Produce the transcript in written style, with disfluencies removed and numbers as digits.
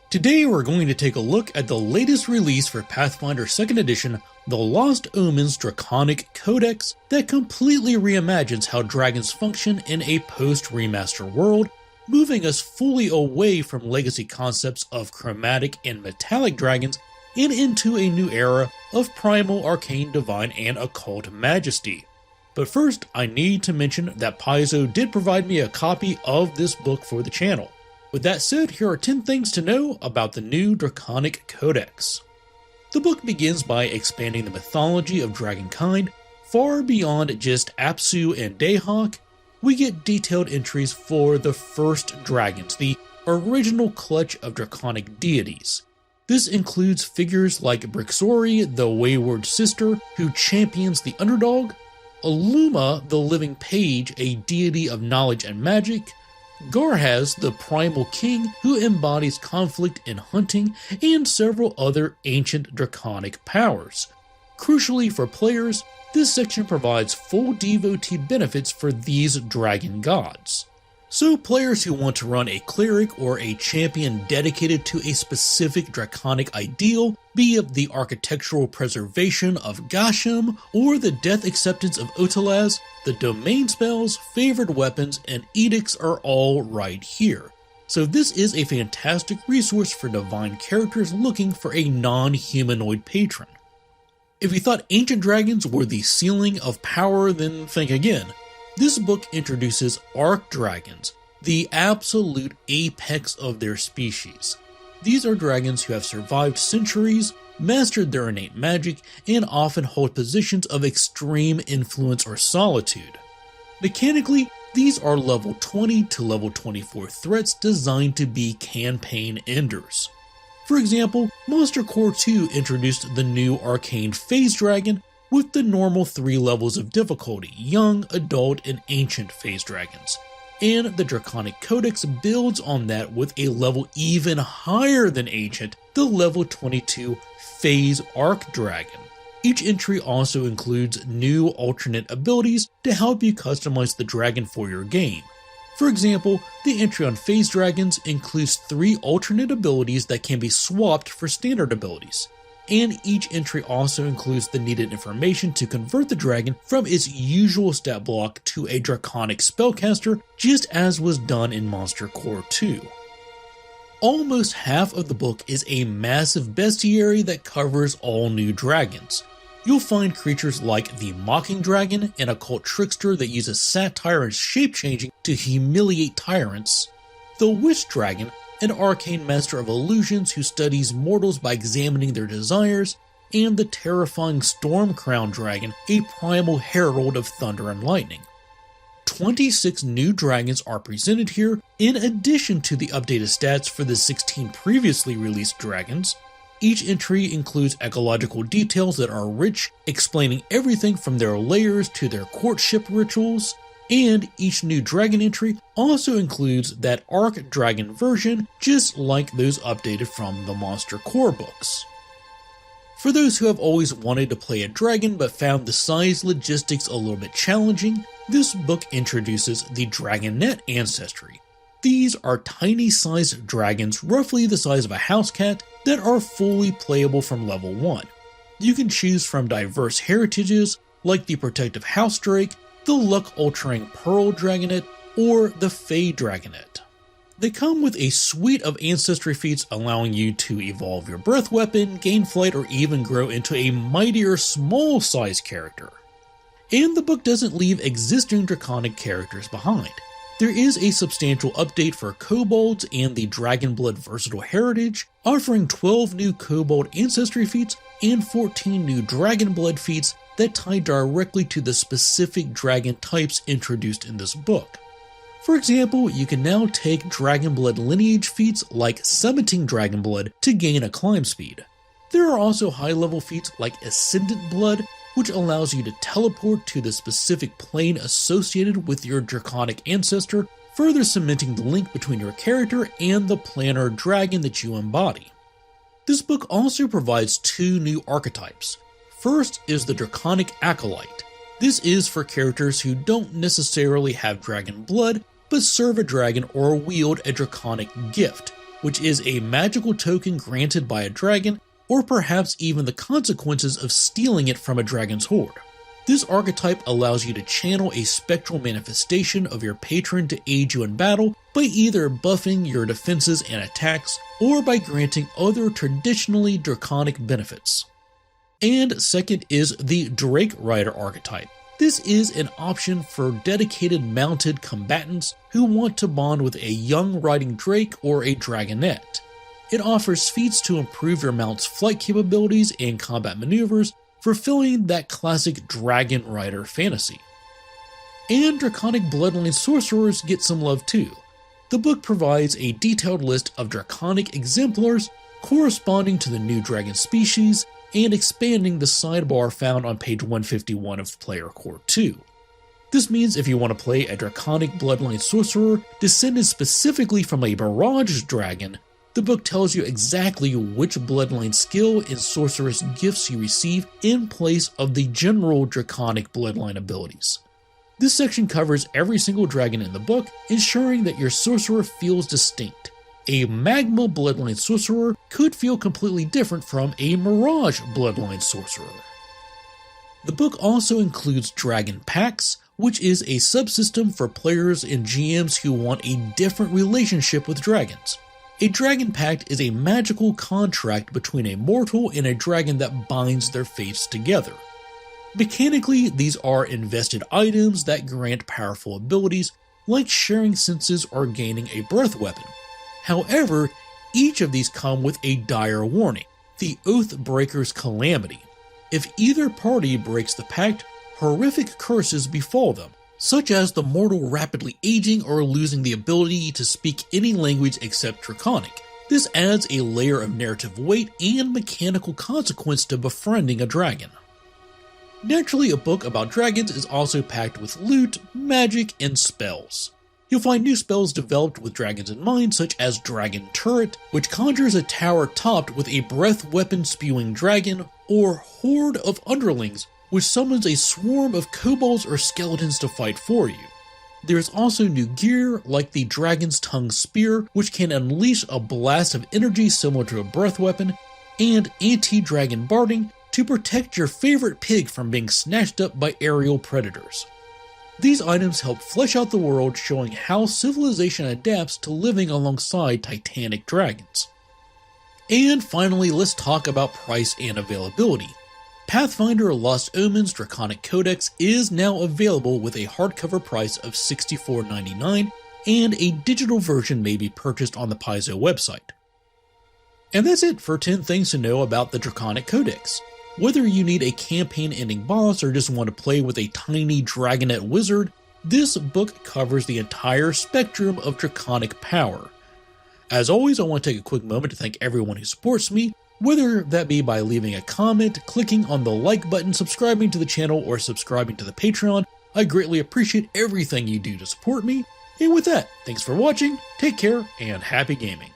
Today we're going to take a look at the latest release for Pathfinder 2nd Edition, the Lost Omens Draconic Codex, that completely reimagines how dragons function in a post-remaster world, moving us fully away from legacy concepts of chromatic and metallic dragons and into a new era of primal, arcane, divine, and occult majesty. But first, I need to mention that Paizo did provide me a copy of this book for the channel. With that said, here are 10 things to know about the new Draconic Codex. The book begins by expanding the mythology of dragonkind far beyond just Apsu and Dayhawk. We get detailed entries for the first dragons, the original clutch of draconic deities. This includes figures like Brixori, the wayward sister who champions the underdog, Aluma, the living page, a deity of knowledge and magic, Garhaz, the primal king who embodies conflict and hunting, and several other ancient draconic powers. Crucially for players, this section provides full devotee benefits for these dragon gods. So players who want to run a cleric or a champion dedicated to a specific draconic ideal, be it the architectural preservation of Gasham or the death acceptance of Otalaz, the domain spells, favored weapons, and edicts are all right here. So this is a fantastic resource for divine characters looking for a non-humanoid patron. If you thought ancient dragons were the ceiling of power, then think again. This book introduces archdragons, the absolute apex of their species. These are dragons who have survived centuries, mastered their innate magic, and often hold positions of extreme influence or solitude. Mechanically, these are level 20 to level 24 threats designed to be campaign enders. For example, Monster Core 2 introduced the new Arcane Phase Dragon with the normal 3 levels of difficulty, young, adult, and ancient phase dragons. And the Draconic Codex builds on that with a level even higher than ancient, the level 22 Phase Arc Dragon. Each entry also includes new alternate abilities to help you customize the dragon for your game. For example, the entry on Phase Dragons includes 3 alternate abilities that can be swapped for standard abilities. And each entry also includes the needed information to convert the dragon from its usual stat block to a draconic spellcaster, just as was done in Monster Core 2. Almost half of the book is a massive bestiary that covers all new dragons. You'll find creatures like the Mocking Dragon, an occult trickster that uses satire and shape-changing to humiliate tyrants, the Witch Dragon, an arcane master of illusions who studies mortals by examining their desires, and the terrifying Stormcrown Dragon, a primal herald of thunder and lightning. 26 new dragons are presented here, in addition to the updated stats for the 16 previously released dragons. Each entry includes ecological details that are rich, explaining everything from their layers to their courtship rituals. And each new dragon entry also includes that Arc Dragon version, just like those updated from the Monster Core books. For those who have always wanted to play a dragon but found the size logistics a little bit challenging, this book introduces the Dragonette ancestry. These are tiny-sized dragons, roughly the size of a house cat, that are fully playable from level 1. You can choose from diverse heritages like the Protective House Drake, the luck-altering Pearl Dragonette, or the Fey Dragonette. They come with a suite of ancestry feats allowing you to evolve your breath weapon, gain flight, or even grow into a mightier small-size character. And the book doesn't leave existing draconic characters behind. There is a substantial update for kobolds and the Dragonblood Versatile Heritage, offering 12 new kobold ancestry feats and 14 new Dragonblood feats that tie directly to the specific dragon types introduced in this book. For example, you can now take Dragonblood lineage feats like Summiting Dragonblood to gain a climb speed. There are also high-level feats like Ascendant Blood, which allows you to teleport to the specific plane associated with your draconic ancestor, further cementing the link between your character and the planar dragon that you embody. This book also provides 2 new archetypes. First is the Draconic Acolyte. This is for characters who don't necessarily have dragon blood, but serve a dragon or wield a draconic gift. which is a magical token granted by a dragon, or perhaps even the consequences of stealing it from a dragon's horde. This archetype allows you to channel a spectral manifestation of your patron to aid you in battle by either buffing your defenses and attacks, or by granting other traditionally draconic benefits. And second is the Drake Rider archetype. This is an option for dedicated mounted combatants who want to bond with a young riding drake or a dragonette. It offers feats to improve your mount's flight capabilities and combat maneuvers, fulfilling that classic dragon rider fantasy. And Draconic Bloodline sorcerers get some love too. The book provides a detailed list of draconic exemplars corresponding to the new dragon species, and expanding the sidebar found on page 151 of Player Core 2. This means if you want to play a Draconic Bloodline sorcerer descended specifically from a Mirage dragon, the book tells you exactly which bloodline skill and sorceress gifts you receive in place of the general Draconic Bloodline abilities. This section covers every single dragon in the book, ensuring that your sorcerer feels distinct. A Magma Bloodline sorcerer could feel completely different from a Mirage Bloodline sorcerer. The book also includes Dragon Pacts, which is a subsystem for players and GMs who want a different relationship with dragons. A Dragon Pact is a magical contract between a mortal and a dragon that binds their fates together. Mechanically, these are invested items that grant powerful abilities, like sharing senses or gaining a breath weapon. However, each of these come with a dire warning, the Oathbreaker's Calamity. If either party breaks the pact, horrific curses befall them, such as the mortal rapidly aging or losing the ability to speak any language except Draconic. This adds a layer of narrative weight and mechanical consequence to befriending a dragon. Naturally, a book about dragons is also packed with loot, magic, and spells. You'll find new spells developed with dragons in mind, such as Dragon Turret, which conjures a tower topped with a breath weapon spewing dragon, or Horde of Underlings, which summons a swarm of kobolds or skeletons to fight for you. There is also new gear, like the Dragon's Tongue Spear, which can unleash a blast of energy similar to a breath weapon, and anti-dragon barding to protect your favorite pig from being snatched up by aerial predators. These items help flesh out the world, showing how civilization adapts to living alongside titanic dragons. And finally, let's talk about price and availability. Pathfinder Lost Omens Draconic Codex is now available with a hardcover price of $64.99, and a digital version may be purchased on the Paizo website. And that's it for 10 things to know about the Draconic Codex. Whether you need a campaign-ending boss or just want to play with a tiny dragonette wizard, this book covers the entire spectrum of draconic power. As always, I want to take a quick moment to thank everyone who supports me, whether that be by leaving a comment, clicking on the like button, subscribing to the channel, or subscribing to the Patreon. I greatly appreciate everything you do to support me. And with that, thanks for watching, take care, and happy gaming.